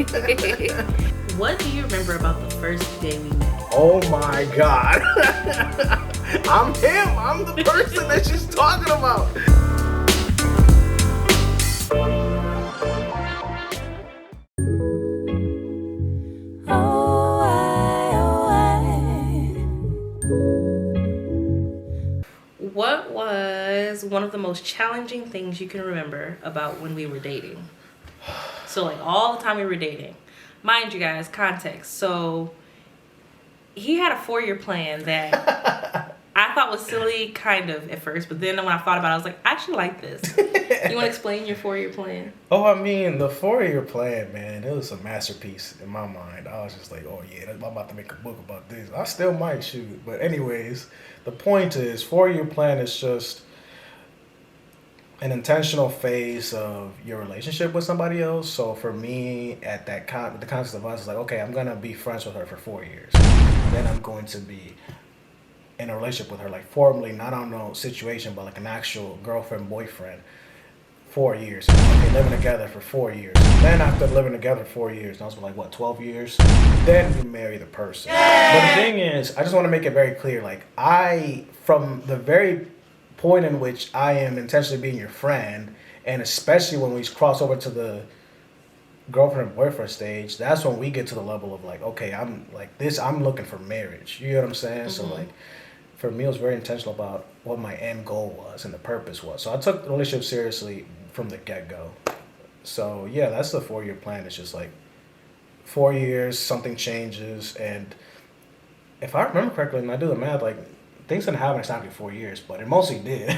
What do you remember about the first day we met? Oh my God. I'm him. I'm the person that she's talking about. What was one of the most challenging things you can remember about when we were dating? So, like, all the time we were dating. Mind you guys, context. So, he had a 4-year plan that I thought was silly, kind of, at first. But then when I thought about it, I was like, I actually like this. You want to explain your 4-year plan? Oh, I mean, the 4-year plan, man, it was a masterpiece in my mind. I was just like, oh, yeah, I'm about to make a book about this. I still might shoot. But anyways, the point is, 4-year plan is just an intentional phase of your relationship with somebody else. So for me, at that the concept of us is like, okay, I'm gonna be friends with her for 4 years. Then I'm going to be in a relationship with her, like formally, not on no situation, but like an actual girlfriend, boyfriend, 4 years. Okay, living together for 4 years. Then after living together for 4 years, that was like what, 12 years? Then you marry the person. But the thing is, I just want to make it very clear, like from the very point in which I am intentionally being your friend, and especially when we cross over to the girlfriend and boyfriend stage, that's when we get to the level of like, okay, I'm like this, I'm looking for marriage. You know what I'm saying? Mm-hmm. So like, for me, it was very intentional about what my end goal was and the purpose was. So I took the relationship seriously from the get-go. So yeah, that's the 4-year plan. It's just like 4 years, something changes, and if I remember correctly, and I do the math, like things didn't happen exactly 4 years, but it mostly did.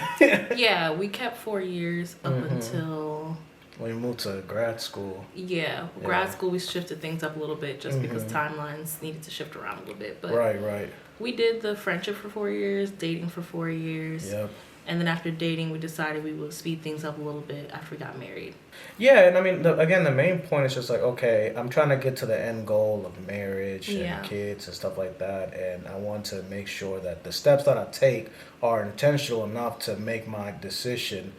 Yeah, we kept 4 years up until when we moved to grad school. Yeah, grad school we shifted things up a little bit just because timelines needed to shift around a little bit. But right. We did the friendship for 4 years, dating for 4 years. Yep. And then after dating, we decided we would speed things up a little bit after we got married. Yeah, and I mean, again, the main point is just like, okay, I'm trying to get to the end goal of marriage and kids and stuff like that. And I want to make sure that the steps that I take are intentional enough to make my decision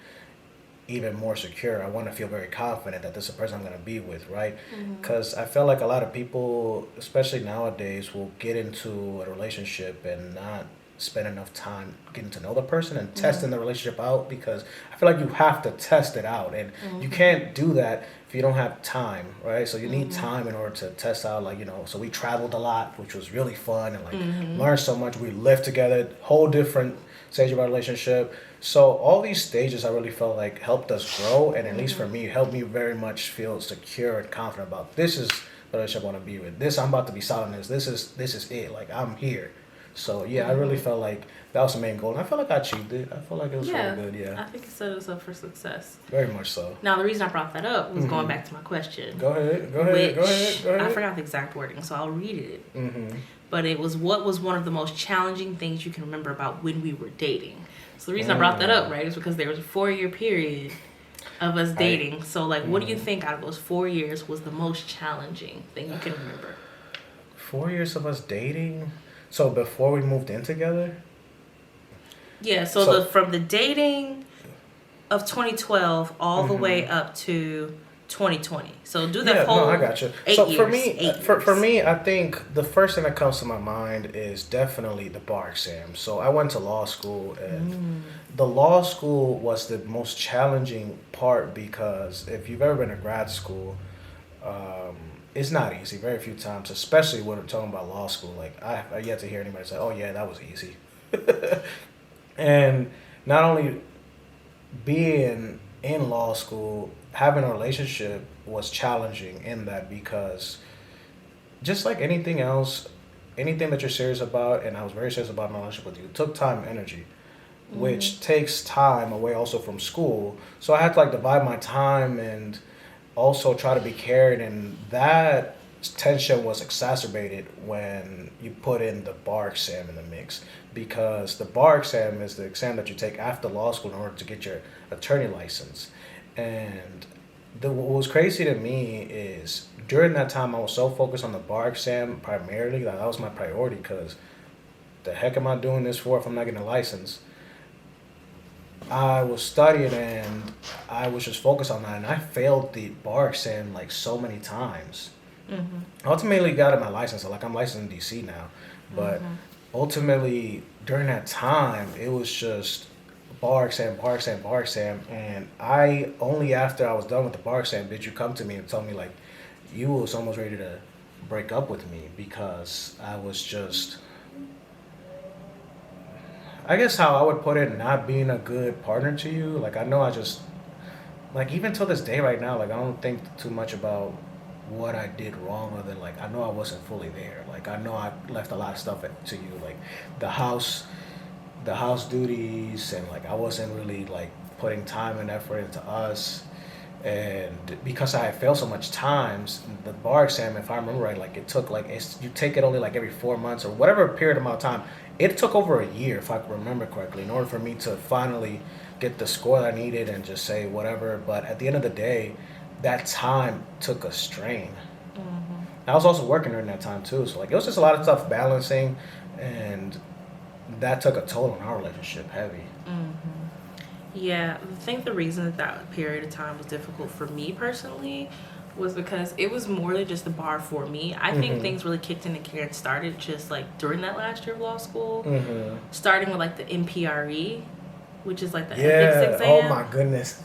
even more secure. I want to feel very confident that this is the person I'm going to be with, right? Because I feel like a lot of people, especially nowadays, will get into a relationship and not spend enough time getting to know the person and testing the relationship out, because I feel like you have to test it out, and you can't do that if you don't have time, right? So you need time in order to test out, like, you know, so we traveled a lot, which was really fun, and like learned so much. We lived together, whole different stage of our relationship. So all these stages I really felt like helped us grow, and at least for me, helped me very much feel secure and confident about this is the relationship I want to be with. This, I'm about to be solid in this. This is it. Like, I'm here. So yeah, I really felt like that was the main goal, and I felt like I achieved it. I felt like it was really good. Yeah, I think it set us up for success. Very much so. Now the reason I brought that up was going back to my question. Go ahead. I forgot the exact wording, so I'll read it. But it was, what was one of the most challenging things you can remember about when we were dating? So the reason I brought that up, right, is because there was a 4-year period of us dating. So like, what do you think out of those 4 years was the most challenging thing you can remember? 4 years of us dating. So before we moved in together? Yeah, so from the dating of 2012 all the way up to 2020. So do that whole I got you. 8 so years. For me, I think the first thing that comes to my mind is definitely the bar exam. So I went to law school, and the law school was the most challenging part, because if you've ever been to grad school, it's not easy. Very few times, especially when we're talking about law school. Like, I yet to hear anybody say, "Oh yeah, that was easy." And not only being in law school, having a relationship was challenging in that, because just like anything else, anything that you're serious about, and I was very serious about my relationship with you, it took time and energy, which takes time away also from school. So I had to like divide my time and also try to be caring, and that tension was exacerbated when you put in the bar exam in the mix, because the bar exam is the exam that you take after law school in order to get your attorney license. And what was crazy to me is during that time I was so focused on the bar exam primarily, that was my priority, because the heck am I doing this for if I'm not getting a license? I was studying and I was just focused on that, and I failed the bar exam like so many times. Ultimately got my license. Like I'm licensed in DC now, but ultimately during that time it was just bar exam, bar exam, bar exam, and I only after I was done with the bar exam did you come to me and tell me like you was almost ready to break up with me because I was just, I guess how I would put it, not being a good partner to you. Like I know I just, like even till this day right now, like I don't think too much about what I did wrong other than like I know I wasn't fully there. Like I know I left a lot of stuff to you, like the house, the house duties, and like I wasn't really like putting time and effort into us. And because I had failed so much times, the bar exam, if I remember right, like it took like you take it only like every 4 months or whatever period amount of time. It took over a year, if I can remember correctly, in order for me to finally get the score that I needed and just say whatever. But at the end of the day, that time took a strain. I was also working during that time too, so like it was just a lot of stuff balancing, and that took a toll on our relationship, heavy. Yeah, I think the reason that period of time was difficult for me personally was because it was more than just the bar for me. I think things really kicked into gear and started just like during that last year of law school, starting with like the MPRE, which is like the ethics exam. Oh my goodness.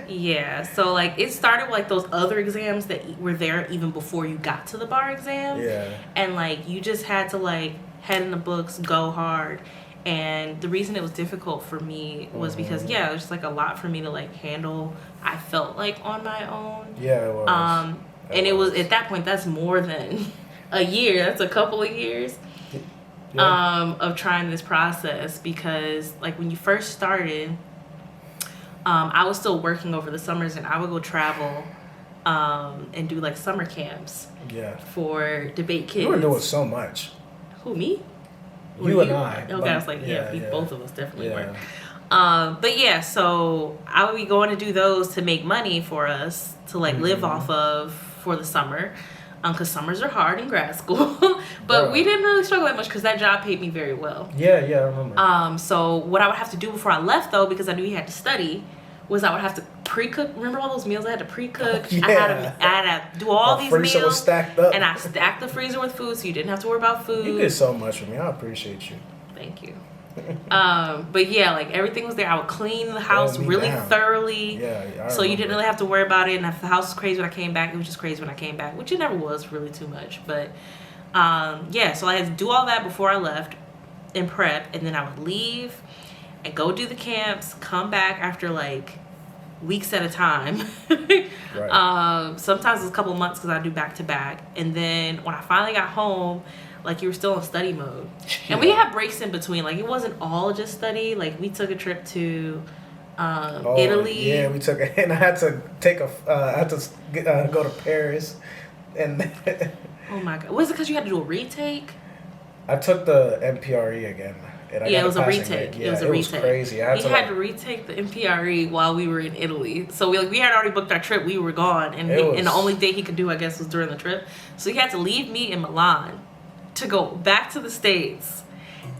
Yeah, so like it started with like those other exams that were there even before you got to the bar exam. Yeah. And like you just had to like head in the books, go hard. And the reason it was difficult for me was because it was just like a lot for me to like handle. I felt like on my own. Yeah, it was. And it was at that point that's more than a year. That's a couple of years of trying this process, because like when you first started, I was still working over the summers, and I would go travel and do like summer camps for debate kids. You were doing so much. Who, me? You and I. Okay, I was like, both of us definitely were. But yeah, so I would be going to do those to make money for us to like live off of for the summer, because summers are hard in grad school. But we didn't really struggle that much because that job paid me very well. Yeah, I remember. So what I would have to do before I left, though, because I knew you had to study, was I would have to pre-cook. Remember all those meals I had to pre-cook? I had to do all these meals. Was stacked up. And I stacked the freezer with food, so you didn't have to worry about food. You did so much for me. I appreciate you. Thank you. But yeah, like everything was there. I would clean the house really thoroughly. Yeah, so you didn't really have to worry about it. And if the house was crazy when I came back, it was just crazy when I came back, which it never was really too much. But so I had to do all that before I left and prep, and then I would leave and go do the camps, come back after like weeks at a time. Sometimes it's a couple of months because I do back to back. And then when I finally got home, like you were still in study mode. And we had breaks in between. Like it wasn't all just study. Like we took a trip to Italy. Yeah, we took it, and I had to take go to Paris, and oh my god, was it because you had to do a retake? I took the MPRE again. It was a retake. It was crazy. We had to retake the MPRE while we were in Italy. So we had already booked our trip. We were gone, and the only day he could do, I guess, was during the trip. So he had to leave me in Milan to go back to the States,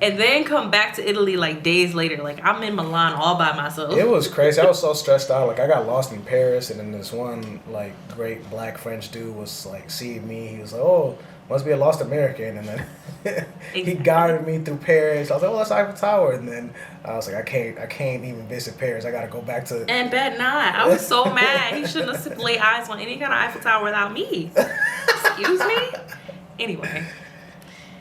and then come back to Italy like days later. Like I'm in Milan all by myself. It was crazy. I was so stressed out. Like I got lost in Paris, and then this one like great black French dude was like seeing me. He was like, "Oh, must be a lost American," and then he guided me through Paris. I was like, "Oh, that's Eiffel Tower," and then I was like, "I can't even visit Paris. I gotta go back to." And bet not. I was so mad. He shouldn't have laid eyes on any kind of Eiffel Tower without me. Excuse me. Anyway.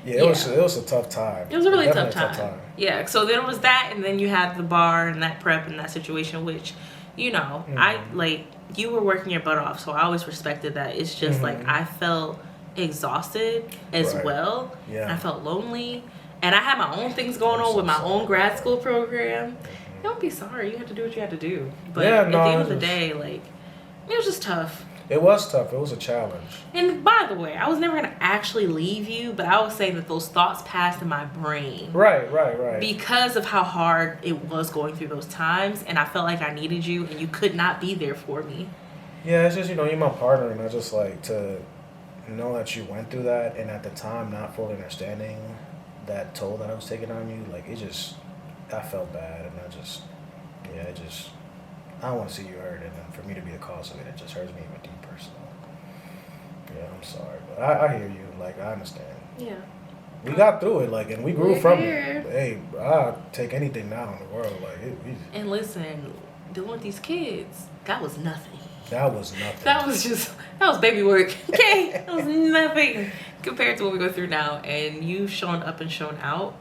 Yeah, it was a tough time. It was a really tough time. Yeah, so there was that, and then you had the bar and that prep and that situation, which, I like you were working your butt off, so I always respected that. It's just like I felt exhausted as well. Yeah. I felt lonely, and I had my own things going on with my own grad school program. Don't be sorry. You had to do what you had to do. But at the end of the day, like, it was just tough. It was tough. It was a challenge. And by the way, I was never going to actually leave you, but I was saying that those thoughts passed in my brain. Right. Because of how hard it was going through those times, and I felt like I needed you, and you could not be there for me. Yeah, it's just, you're my partner, and I just like to know that you went through that, and at the time not fully understanding that toll that I was taking on you, like I felt bad, and I don't want to see you hurt, and then for me to be the cause of it, it just hurts me even deeper. So Yeah, I'm sorry, but I hear you. Like, I understand. Yeah. We got through it, like, and we grew We're from here. it. Hey, I'll take anything now in the world. Like, And listen, dealing with these kids, that was nothing. that was nothing. That was baby work. Okay, that was nothing compared to what we go through now. And you've shown up and shown out.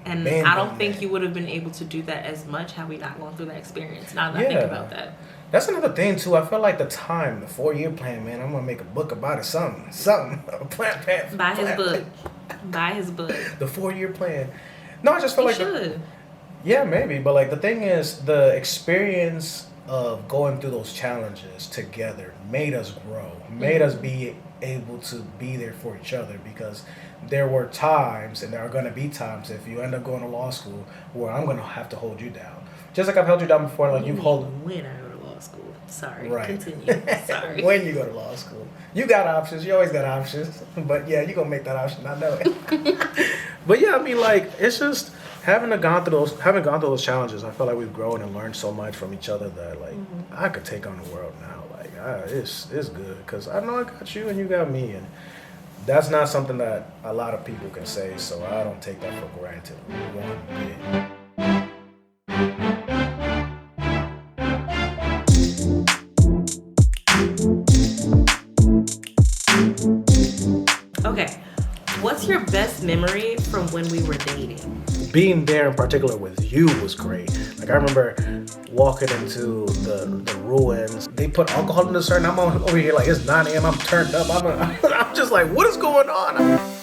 And Man, I don't man, think man. you would have been able to do that as much had we not gone through that experience. Now that I Yeah. think about that. That's another thing too. I feel like the 4-year plan, man. I'm gonna make a book about it. Something. A plan. Buy his book. Buy his book. The 4-year plan. No, I just feel You like should. yeah, maybe. But like the thing is, the experience of going through those challenges together made us grow. Made us be able to be there for each other, because there were times, and there are going to be times if you end up going to law school, where I'm going to have to hold you down. Just like I've held you down before, like You you've mean held. when I go to law school. Sorry. Right. Continue. Sorry. When you go to law school, you got options. You always got options. But yeah, you're gonna make that option. I know it. But yeah, I mean, like, it's just having gone through those challenges. I feel like we've grown and learned so much from each other that like I could take on the world now. Like, it's good because I know I got you and you got me, and that's not something that a lot of people can say. So I don't take that for granted one bit. Okay. What's your best memory from when we were dating? Being there in particular with you was great. Like, I remember walking into the ruins. They put alcohol in the dessert, and I'm over here like it's 9 a.m. I'm turned up. I'm just like, what is going on?